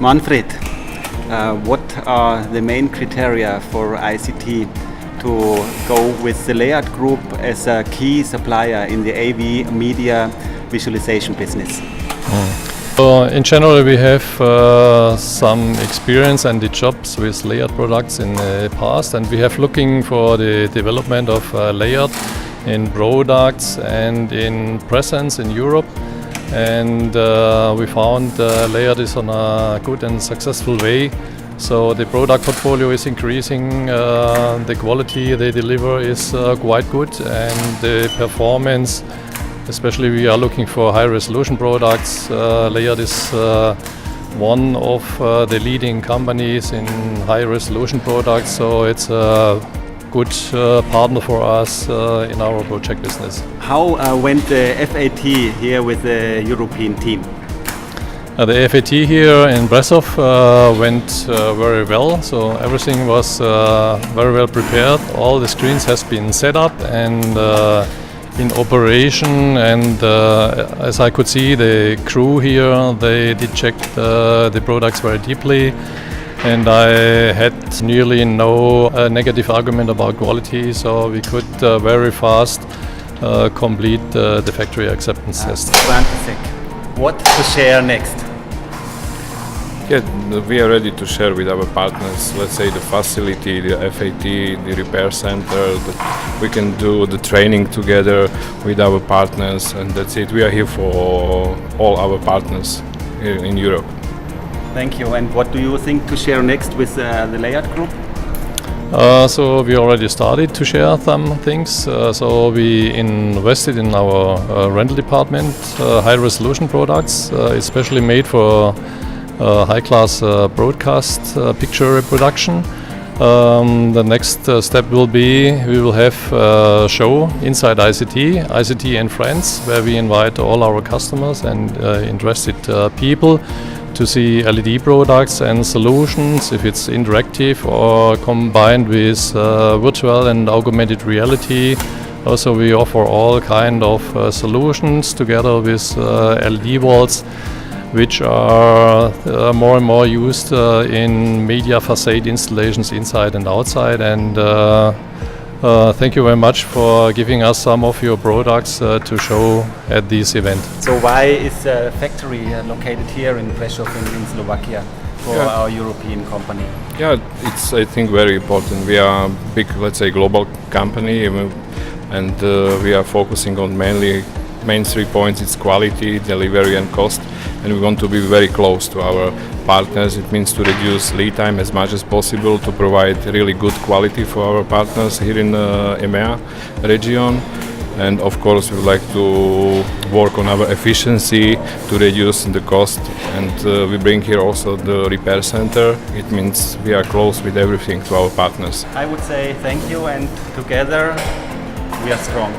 Manfred, what are the main criteria for ICT to go with the Leyard Group as a key supplier in the AV media visualization business? In general, we have some experience and the jobs with Leyard products in the past, and we have looking for the development of Leyard in products and in presence in Europe. And we found Leyard is on a good and successful way. So the product portfolio is increasing, the quality they deliver is quite good, and the performance, especially we are looking for high resolution products. Leyard is one of the leading companies in high resolution products, so it's a good partner for us in our project business. How went the FAT here with the European team? The FAT here in Brasov went very well, so everything was very well prepared. All the screens has been set up and in operation, and as I could see, the crew here, they did check the products very deeply, and I had nearly no negative argument about quality, so we could very fast complete the factory acceptance test. Fantastic. What to share next? Yeah, we are ready to share with our partners, let's say the facility, the FAT, the repair center, that we can do the training together with our partners, and that's it. We are here for all our partners here in Europe. Thank you. And what do you think to share next with the Leyard Group? So we already started to share some things. So we invested in our rental department, high resolution products, especially made for high-class broadcast picture reproduction. The next step will be we will have a show inside ICT and Friends, where we invite all our customers and interested people to see LED products and solutions, if it's interactive or combined with virtual and augmented reality. Also, we offer all kind of solutions together with LED walls, which are more and more used in media facade installations inside and outside. And thank you very much for giving us some of your products to show at this event. So why is the factory located here in Prešov in Slovakia for our European company? Yeah, it's I think very important. We are a big, let's say, global company, and we are focusing on main 3 points. It's quality, delivery and cost, and we want to be very close to our partners. It means to reduce lead time as much as possible, to provide really good quality for our partners here in the EMEA region, and of course we would like to work on our efficiency to reduce the cost, and we bring here also the repair center. It means we are close with everything to our partners. I would say thank you, and together we are strong.